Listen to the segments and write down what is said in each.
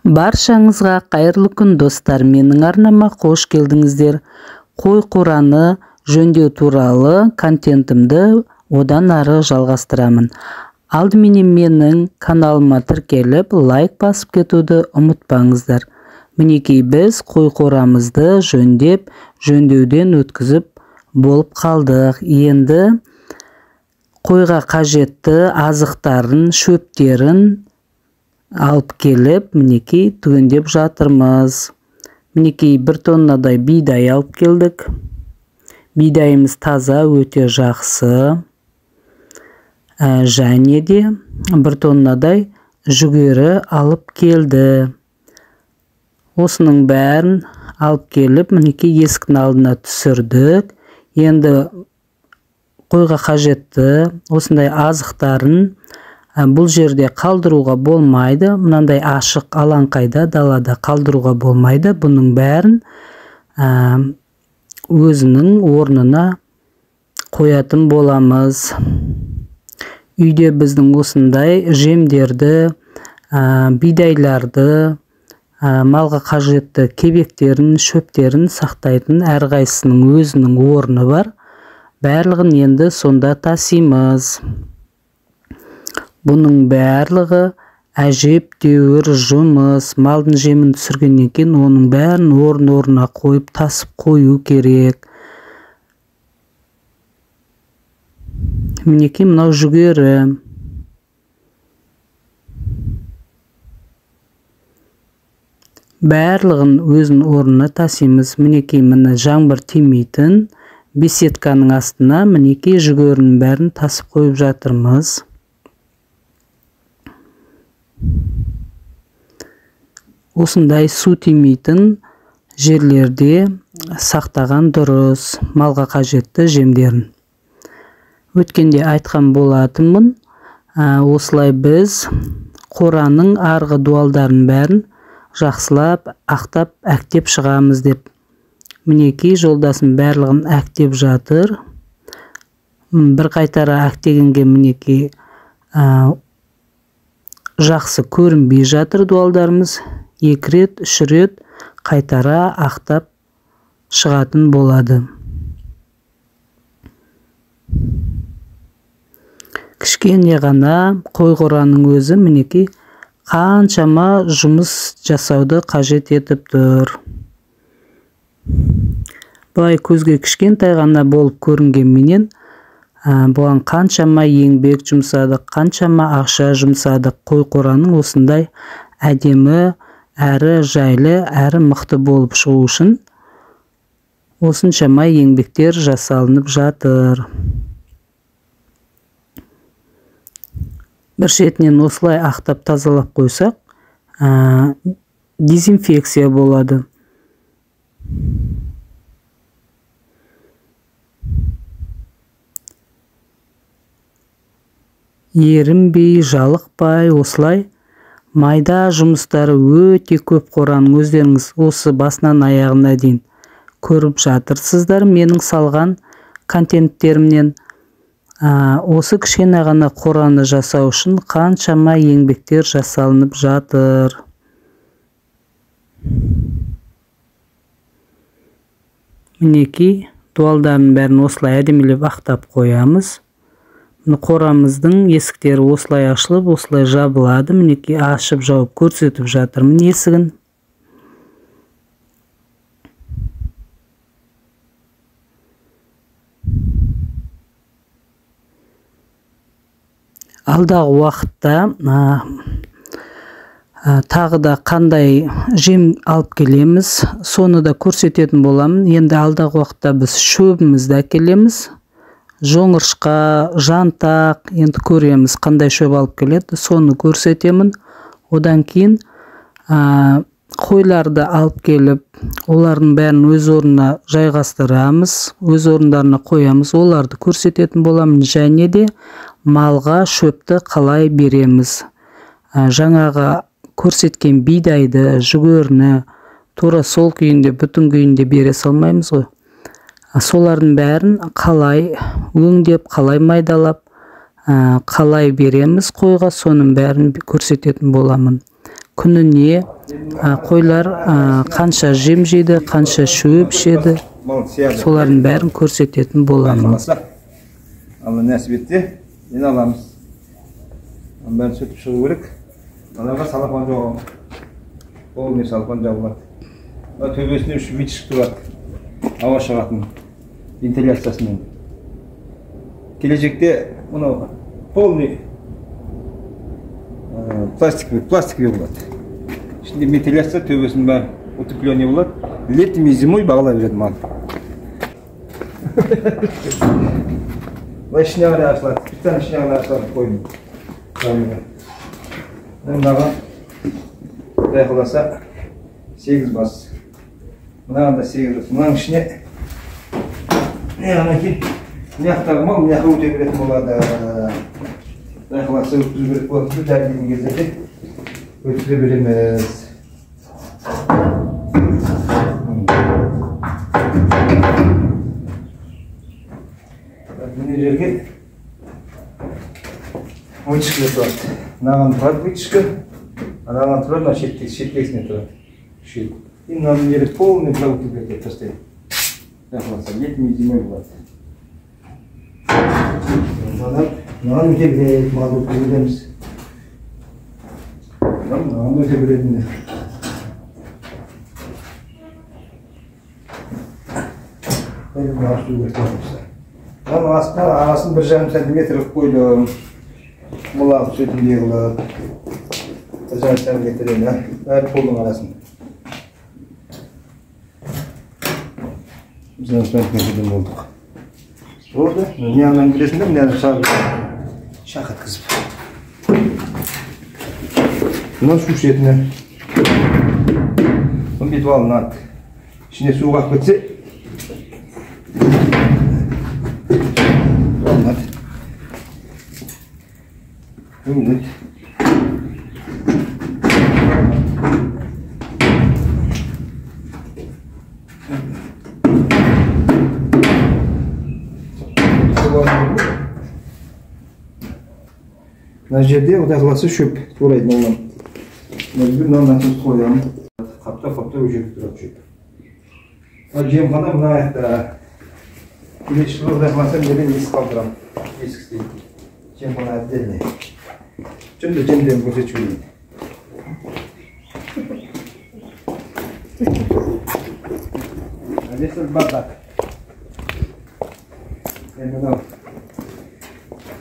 Баршаңызға қайырлы күн достар, менің арнама қош келдіңіздер. Қой қораны жөндеу туралы контентімді одан ары жалғастырамын. Алдыменен менің каналыма тіркеліп, лайк басып кетуді ұмытпаңыздар. Мінекей біз қой қорамызды жөндеуден өткізіп болып қалдық. Енді қойға қажетті азықтарын, шөптерін алып келіп, мінекей түгендеп жатырмыз. Мінекей 1 тоннадай бидай алып келдік. Бидайымыз таза, өте жақсы. Және де 1 тоннадай жүгері алып келді. Осының бәрін алып келіп, мінекей есіктің алдына түсірдік. Енді қойға қажетті осындай азықтарын бұл жерде қалдыруға болмайды. Мынандай ашық алаңқайда, далада қалдыруға болмайды. Бұның бәрін өзінің орнына қоятын боламыз. Үйде біздің осындай жемдерді, бидайларды, малға қажетті кебектерін, шөптерін сақтайтын әрқайсысының өзінің орны бар. Барлығын енді сонда тасимыз. Бұның барлығы әжептәуір жұмыс. Малдың жемін түсіргеннен кейін оның бәрін орнына қойып тасып қою керек. Мінекей мынау жүгері. Барлығын өзінің орнына тасимыз. Мінекей міне жаңбыр тимейтін беседканың астына мінекей жүгерінің бәрін тасып қойып жатырмыз. Осындай су тимейтін жерлерде сақтаған дұрыс малға қажетті жемдерін. Өткенде айтқан болатынмын, осылай біз қораның арғы дуалдарын бәрін жақсылап, ақтап, әктеп шығамыз деп. Мінекей жолдасын барлығын әктеп жатыр. Бір қайтара әктегенге мінекей жақсы көрінбей жатыр дуалдарымыз. 2 рет, 3 рет қайтара ақтап шығатын болады. Кішкене ғана қой қораның өзі мінекей қаншама жұмыс жасауды қажет етіп тұр. Бұлай көзге кішкентай ғана болып көрінгенменен бұған қаншама еңбек жұмсадық, қаншама ақша жұмсадық. Қой қораның осындай әдемі, әрі жайлы, әрі мықты болып шығу үшін осыншама еңбектер жасалынып жатыр. Бір шетінен осылай ақтап тазалап қойсақ, дезинфекция болады. Ерінбей, жалықпай, осылай майда жұмыстары өте көп қораның. Өздеріңіз осы басынан аяғына дейін көріп жатырсыздар менің салған контенттерімнен. Осы кішкене ғана қораны жасау үшін қаншама еңбектер жасалынып жатыр. Мінекей дуалдарын бәрін осылай әдемілеп ақтап қоямыз. Қорамыздың есіктері осылай ашылып, осылай жабылады. Мінекей ашып жауып көрсетіп жатырмын есігін. Алдағы уақытта тағы да қандай жем алып келеміз, соны да көрсететін боламын. Енді алдағы уақытта біз шөбімізді әкелеміз. Жоңыршқа, жантақ, енді көреміз қандай шөп алып келеді, соны көрсетемін. Одан кейін қойларды алып келіп, олардың бәрін өз орнына жайғастырамыз, өз орындарына қоямыз, оларды көрсететін боламын. Және де малға шөпті қалай береміз. Жаңағы көрсеткен бидайды, жүгеріні тура сол күйінде, бүтін күйінде бере салмаймыз ғой. Солардың бәрін қалай өңдеп, қалай майдалап, қалай береміз қойға, соның бәрін көрсететін боламын. Күніне Қойлар қанша жем жейді, қанша шөп ішеді, солардың бәрін көрсететін боламын. Алла нәсіп етсе, енді аламыз. Бәрін сөйтіп шығу керек. Анаға салапан жоқ. Ол не салапан жабылады. Төбесіне үш витшік тұрады. Ауа шығатын вентиляциясымен. Келешекте мынау полный пластиковый болады. İçinde ventiляция төбесінің бәрі утепление болады. Летом и зимой бағалай береді мал. Бұл ішіне қарай ашылады. Специально ішіне қарай ашылады қойдың. Мынаған құдай қаласа 8 бас. Мынаған да 8 бас. Мынаның ішіне мынаяқтағы мал мынаяққа өте беретін болады. Құдай қаласа өткізу керек болады. Дәрілеген кездерде өткізе береміз. Мына жерге вытяжка тұрады. Мынаған тұрады вытяжка, анаған тұрады, мына шеттесіне тұрады. И мынаның жері полный утепление тастайды. Летний зимой болады. Мынаған өте береді, мал өткізе береміз. Мынаған өте береді. Арасын 1,5 сантиметр қойдым. Мұлағы сөйтіндей қылып. 1,5 сантиметр әр қолдың арасын. 1,5 сантиметрден болдық. Болды. Мынаған білесіңдер, мынаған шақыткызып. Мынау су ішетіні. Бұл бетіп алынады. Ішіне су қақ кетсе, olmadı. Şimdi mына жерде құдай қаласа шөп турайды оннан. Мына мынаны қоямын. Қаптап өжек тұрады шөп. Жемхана мына аяқта. Келесі жылы құдай қаласа менен есік қалдырамын. Есік істейді. Жемхана отдельный. Жөнді жемдерін көрсетіп жіберейін. Здесь бардак. Енді мынау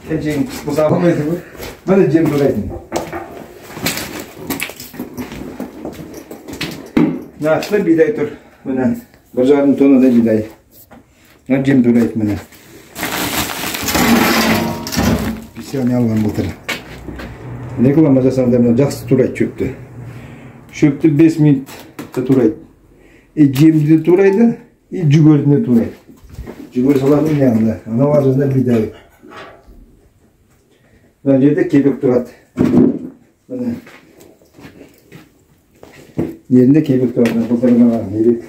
Кенжең қысқы алмайды ғой. Міне жем турайтын. Мына астында бидай тұр. Міне 1,5 тоннадай бидай. Мына жем турайды міне. Письяны алған былтыр. Не қыламыз жасағанда мына жақсы турайды шөпті. Шөпті 5 минутта турайды. Жемді де турайды, жүгерді де турайды. Жүгер салатын yanında. Анау арасында бидай. Мына жерде кебек тұрады. Міне. Жерінде кебек тұрады. Былтыр маған кебек.